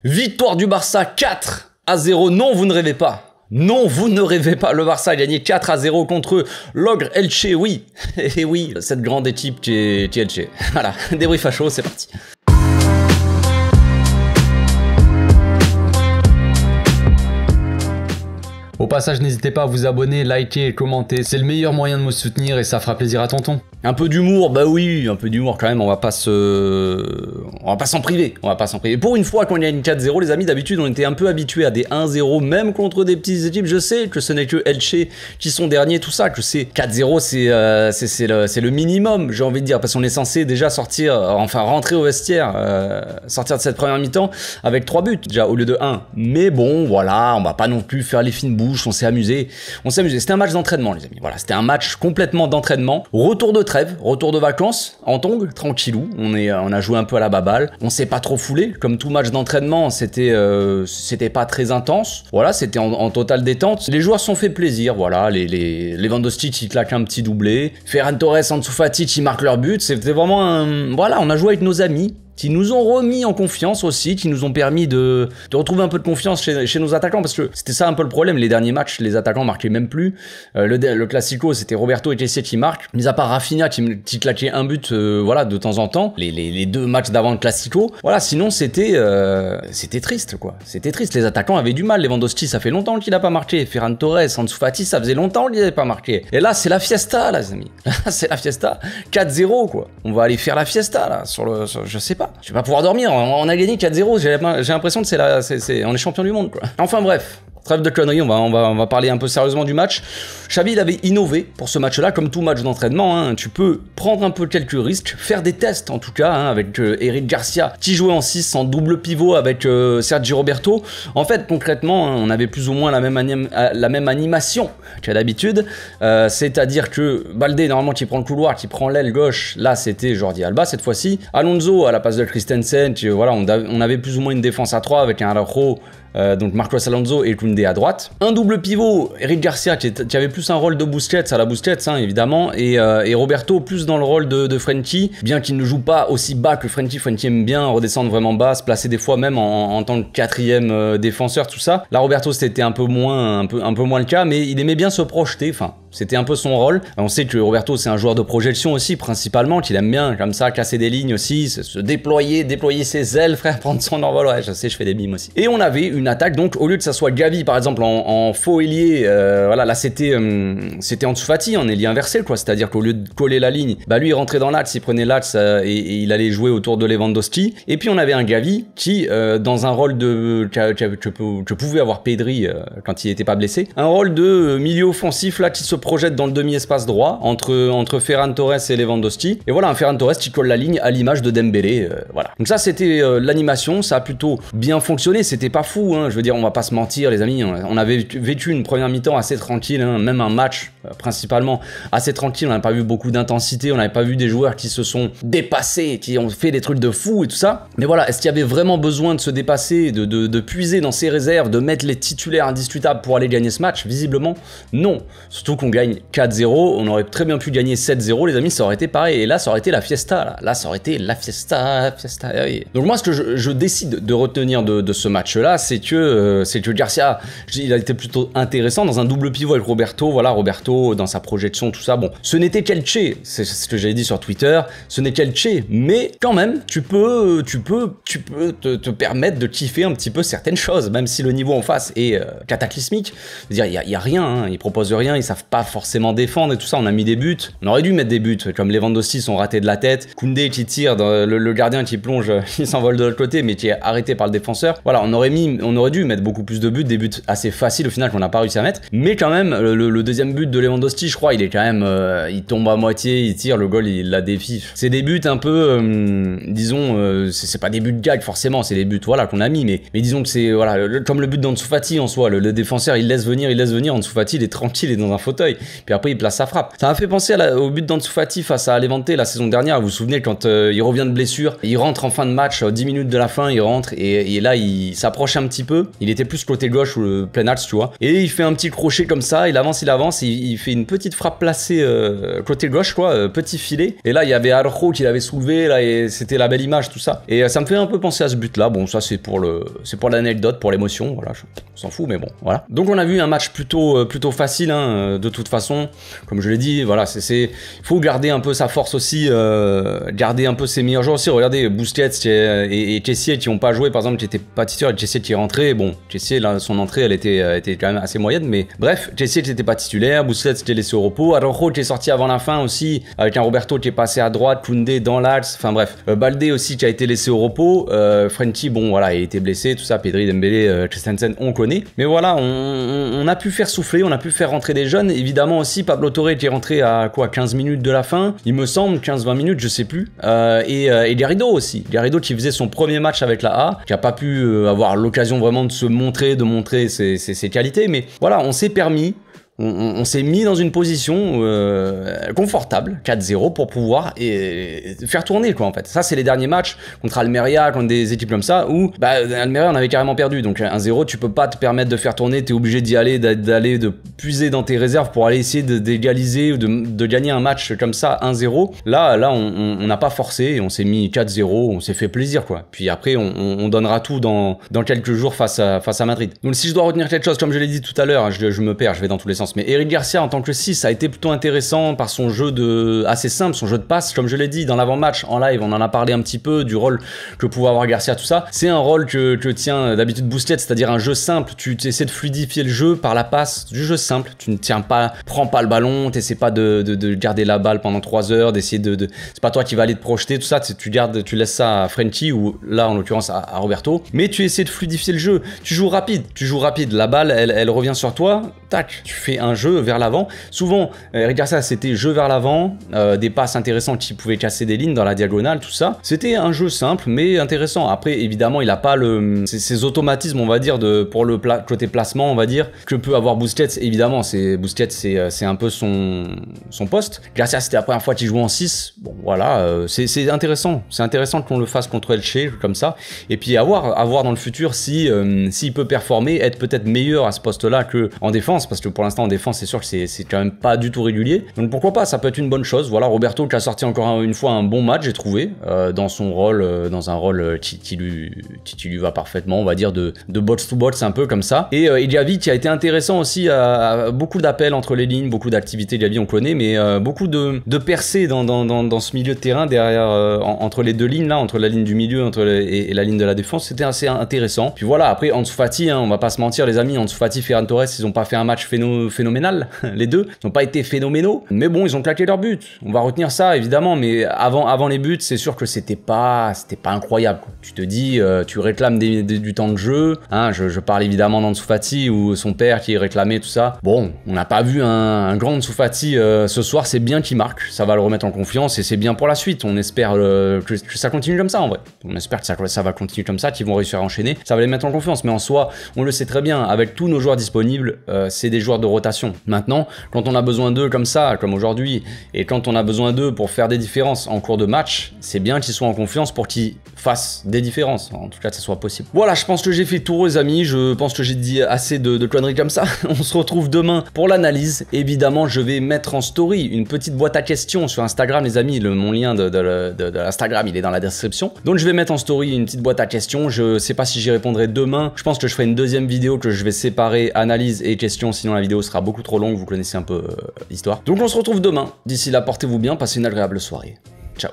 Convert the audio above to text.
Victoire du Barça 4-0. Non, vous ne rêvez pas. Non, vous ne rêvez pas. Le Barça a gagné 4-0 contre l'Ogre Elche. Oui, et oui, cette grande équipe qui est Elche. Voilà, débrief à chaud, c'est parti. Au passage, n'hésitez pas à vous abonner, liker et commenter. C'est le meilleur moyen de me soutenir et ça fera plaisir à tonton. Un peu d'humour, bah oui, un peu d'humour quand même, on va pas s'en priver, Pour une fois qu'on gagne 4-0, les amis, d'habitude on était un peu habitués à des 1-0, même contre des petites équipes. Je sais que ce n'est que Elche qui sont derniers, tout ça, que c'est 4-0, c'est le minimum, j'ai envie de dire, parce qu'on est censé déjà sortir, enfin rentrer au vestiaire, sortir de cette première mi-temps avec 3 buts, déjà, au lieu de 1. Mais bon, voilà, on va pas non plus faire les fines bouches, on s'est amusé. C'était un match d'entraînement, les amis, voilà, c'était un match complètement d'entraînement. Retour de trêve, retour de vacances, en tongue, tranquillou, on a joué un peu à la baballe, on s'est pas trop foulé, comme tout match d'entraînement, c'était pas très intense, voilà, c'était en totale détente, les joueurs se sont fait plaisir, voilà, les Lewandowski qui claquent un petit doublé, Ferran Torres, Ansu Fati qui marquent leur but, c'était vraiment voilà, on a joué avec nos amis, qui nous ont remis en confiance aussi, qui nous ont permis de retrouver un peu de confiance chez nos attaquants, parce que c'était ça un peu le problème, les derniers matchs, les attaquants marquaient même plus, le Classico, c'était Roberto et Kessie qui marquent, mis à part Rafinha qui claquait un but, voilà, de temps en temps, les deux matchs d'avant le Classico, voilà, sinon c'était triste, quoi, c'était triste, les attaquants avaient du mal, Lewandowski, ça fait longtemps qu'il a pas marqué, Ferran Torres, Ansu Fati, ça faisait longtemps qu'il n'avait pas marqué, et là, c'est la fiesta, là, les amis, là, c'est la fiesta, 4-0, quoi, on va aller faire la fiesta, là, je sais pas. Je vais pas pouvoir dormir, on a gagné 4-0, j'ai l'impression que on est champion du monde, quoi. Enfin bref, trêve de conneries, on va parler un peu sérieusement du match. Xavi, il avait innové pour ce match-là, comme tout match d'entraînement, hein. Tu peux prendre un peu quelques risques, faire des tests en tout cas, hein, avec Eric Garcia qui jouait en 6 en double pivot avec Sergi Roberto. En fait, concrètement, hein, on avait plus ou moins la même animation qu'à d'habitude, c'est-à-dire que Baldé, normalement, qui prend le couloir, qui prend l'aile gauche, là c'était Jordi Alba cette fois-ci. Alonso à la place de Christensen, voilà, on avait plus ou moins une défense à 3 avec un Araujo, donc Marcos Alonso et Koundé à droite. Un double pivot, Eric Garcia qui avait plus un rôle de Busquets à la Busquets, hein, évidemment, et Roberto plus dans le rôle de Frenkie, bien qu'il ne joue pas aussi bas que Frenkie. Frenkie aime bien redescendre vraiment bas, se placer des fois même en tant que quatrième défenseur, tout ça. Là, Roberto, c'était un peu moins le cas, mais il aimait bien se projeter, enfin, c'était un peu son rôle. On sait que Roberto, c'est un joueur de projection aussi, principalement, qu'il aime bien, comme ça, casser des lignes aussi, se déployer ses ailes, frère, prendre son envol. Ouais, je sais, je fais des mimes aussi. Et on avait une attaque, donc, au lieu que ça soit Gavi, par exemple, en faux ailier, voilà, là, c'était Ansu Fati, en ailier inversé, quoi. C'est-à-dire qu'au lieu de coller la ligne, bah, lui, il rentrait dans l'axe, il prenait l'axe et il allait jouer autour de Lewandowski. Et puis, on avait un Gavi qui, dans un rôle que pouvait avoir Pedri quand il était pas blessé, un rôle de milieu offensif, là, qui se projette dans le demi-espace droit entre Ferran Torres et Lewandowski, et voilà, un Ferran Torres qui colle la ligne à l'image de Dembélé, voilà. Donc ça, c'était l'animation, ça a plutôt bien fonctionné, c'était pas fou, hein, je veux dire, on va pas se mentir, les amis, on avait vécu une première mi-temps assez tranquille, hein, même un match principalement assez tranquille, on n'a pas vu beaucoup d'intensité, on n'avait pas vu des joueurs qui se sont dépassés, qui ont fait des trucs de fou et tout ça, mais voilà, est-ce qu'il y avait vraiment besoin de se dépasser, de puiser dans ses réserves, de mettre les titulaires indiscutables pour aller gagner ce match? Visiblement, non. Surtout qu'on gagne 4-0, on aurait très bien pu gagner 7-0, les amis, ça aurait été pareil, et là, ça aurait été la fiesta, là ça aurait été la fiesta, oui. Donc moi, ce que je décide de retenir de ce match-là, c'est que Garcia, il a été plutôt intéressant dans un double pivot avec Roberto, voilà, Roberto, dans sa projection, tout ça, bon, ce n'était qu'Elche, c'est ce que j'avais dit sur Twitter, ce n'est qu'Elche, mais quand même, tu peux te permettre de kiffer un petit peu certaines choses, même si le niveau en face est cataclysmique. Je veux dire, il y a rien, hein, ils proposent rien, ils savent pas forcément défendre et tout ça, on a mis des buts, on aurait dû mettre des buts, comme Lewandowski sont ratés de la tête, Koundé qui tire, le gardien qui plonge, il s'envole de l'autre côté, mais qui est arrêté par le défenseur, voilà, on aurait dû mettre beaucoup plus de buts, des buts assez faciles au final qu'on n'a pas réussi à mettre, mais quand même, le deuxième but de Lewandowski, je crois, il est quand même, il tombe à moitié, il tire, le goal, il la défie. C'est des buts un peu, disons, c'est pas des buts de gag forcément, c'est des buts, voilà, qu'on a mis, mais disons que c'est, voilà, comme le but d'Ansu Fati en soi, le défenseur, il laisse venir, Ansu Fati, il est tranquille, il est dans un fauteuil, l'œil, puis après il place sa frappe. Ça m'a fait penser au but d'Ansu Fati face à Levante la saison dernière, vous vous souvenez quand il revient de blessure, il rentre en fin de match, 10 minutes de la fin, il rentre et là il s'approche un petit peu, il était plus côté gauche ou le plein axe, tu vois, et il fait un petit crochet comme ça, il avance, il fait une petite frappe placée côté gauche, quoi, petit filet, et là il y avait Araujo qui l'avait soulevé, là, et c'était la belle image, tout ça, et ça me fait un peu penser à ce but là. Bon, ça c'est pour l'anecdote, pour l'émotion, voilà, on s'en fout, mais bon, voilà. Donc on a vu un match plutôt facile, hein, de toute façon, comme je l'ai dit, voilà, il faut garder un peu sa force aussi, garder un peu ses meilleurs joueurs aussi. Regardez, Busquets et Kessié qui n'ont pas joué, par exemple, qui n'étaient pas titulaire, et Kessié qui est rentré, bon, Kessié, là, son entrée, elle était quand même assez moyenne, mais bref, Kessié qui n'était pas titulaire, Busquets qui était laissé au repos, Araujo qui est sorti avant la fin aussi, avec un Roberto qui est passé à droite, Koundé dans l'axe, enfin bref, Baldé aussi qui a été laissé au repos, Frenkie, bon, voilà, il était blessé, tout ça, Pedri, Dembélé, Christensen, on connaît, mais voilà, on a pu faire souffler, on a pu faire rentrer des jeunes, évidemment aussi, Pablo Torre qui est rentré à quoi, 15 minutes de la fin, il me semble, 15-20 minutes, je sais plus, et Garrido aussi, Garrido qui faisait son premier match avec la A, qui a pas pu avoir l'occasion vraiment de se montrer, de montrer ses qualités, mais voilà, on s'est permis, on s'est mis dans une position confortable, 4-0, pour pouvoir faire tourner, quoi, en fait. Ça, c'est les derniers matchs contre Almeria, contre des équipes comme ça, où bah, Almeria, on avait carrément perdu. Donc 1-0, tu peux pas te permettre de faire tourner, t'es obligé d'y aller, de puiser dans tes réserves pour aller essayer d'égaliser ou de gagner un match comme ça, 1-0. Là, on n'a pas forcé, et on s'est mis 4-0, on s'est fait plaisir, quoi. Puis après, on donnera tout dans quelques jours face à Madrid. Donc si je dois retenir quelque chose, comme je l'ai dit tout à l'heure, hein, je me perds, je vais dans tous les sens. Mais Eric Garcia en tant que 6 a été plutôt intéressant par son jeu assez simple, son jeu de passe, comme je l'ai dit dans l'avant-match en live, on en a parlé un petit peu du rôle que pouvait avoir Garcia, tout ça. C'est un rôle que tient d'habitude Busquets, c'est-à-dire un jeu simple, tu essaies de fluidifier le jeu par la passe du jeu simple, tu ne prends pas le ballon, tu essaies pas de garder la balle pendant 3 heures, d'essayer c'est pas toi qui vas aller te projeter, tout ça, tu laisses ça à Frenkie ou là en l'occurrence à Roberto, mais tu essaies de fluidifier le jeu, tu joues rapide, la balle elle revient sur toi, tac, tu fais un jeu vers l'avant. Souvent, Eric Garcia, c'était jeu vers l'avant, des passes intéressantes qui pouvaient casser des lignes dans la diagonale, tout ça. C'était un jeu simple, mais intéressant. Après, évidemment, il n'a pas ces automatismes, on va dire, pour le côté placement, on va dire, que peut avoir Busquets. Évidemment, Busquets, c'est un peu son poste. Garcia, c'était la première fois qu'il jouait en 6. Bon, voilà, c'est intéressant. C'est intéressant qu'on le fasse contre Elche, comme ça. Et puis, à voir dans le futur s'il peut performer, être peut-être meilleur à ce poste-là qu'en défense, parce que pour l'instant, en défense, c'est sûr que c'est quand même pas du tout régulier. Donc pourquoi pas, ça peut être une bonne chose. Voilà, Roberto qui a sorti encore une fois un bon match, j'ai trouvé, dans son rôle, dans un rôle qui lui va parfaitement, on va dire, de box to box, un peu comme ça. Et Diaby qui a été intéressant aussi, beaucoup d'appels entre les lignes, beaucoup d'activités, Diaby on connaît, mais beaucoup de percées dans ce milieu de terrain, derrière, entre les deux lignes là, entre la ligne du milieu et la ligne de la défense, c'était assez intéressant. Puis voilà, après Ansu Fati, hein, on va pas se mentir les amis, Ansu Fati, Ferran Torres, ils ont pas fait un match phénoménal, les deux, ils n'ont pas été phénoménaux, mais bon, ils ont claqué leur but. On va retenir ça, évidemment, mais avant les buts, c'est sûr que c'était pas incroyable, quoi. Tu te dis, tu réclames du temps de jeu, hein, je parle évidemment d'Ansu Fati ou son père qui réclamait tout ça. Bon, on n'a pas vu un grand Ansu Fati ce soir, c'est bien qu'il marque, ça va le remettre en confiance et c'est bien pour la suite. On espère que ça continue comme ça en vrai. On espère que ça va continuer comme ça, qu'ils vont réussir à enchaîner, ça va les mettre en confiance, mais en soi, on le sait très bien, avec tous nos joueurs disponibles, c'est des joueurs de rotation. Maintenant, quand on a besoin d'eux comme ça, comme aujourd'hui, et quand on a besoin d'eux pour faire des différences en cours de match, c'est bien qu'ils soient en confiance pour qu'ils fassent des différences, en tout cas que ça soit possible. Voilà, je pense que j'ai fait le tour les amis, je pense que j'ai dit assez de conneries comme ça. On se retrouve demain pour l'analyse. Évidemment, je vais mettre en story une petite boîte à questions sur Instagram les amis, mon lien de l'Instagram il est dans la description. Donc je vais mettre en story une petite boîte à questions, je sais pas si j'y répondrai demain, je pense que je ferai une deuxième vidéo que je vais séparer analyse et questions, sinon la vidéo sera beaucoup trop longue, vous connaissez un peu l'histoire. Donc on se retrouve demain, d'ici là portez-vous bien, passez une agréable soirée. Ciao.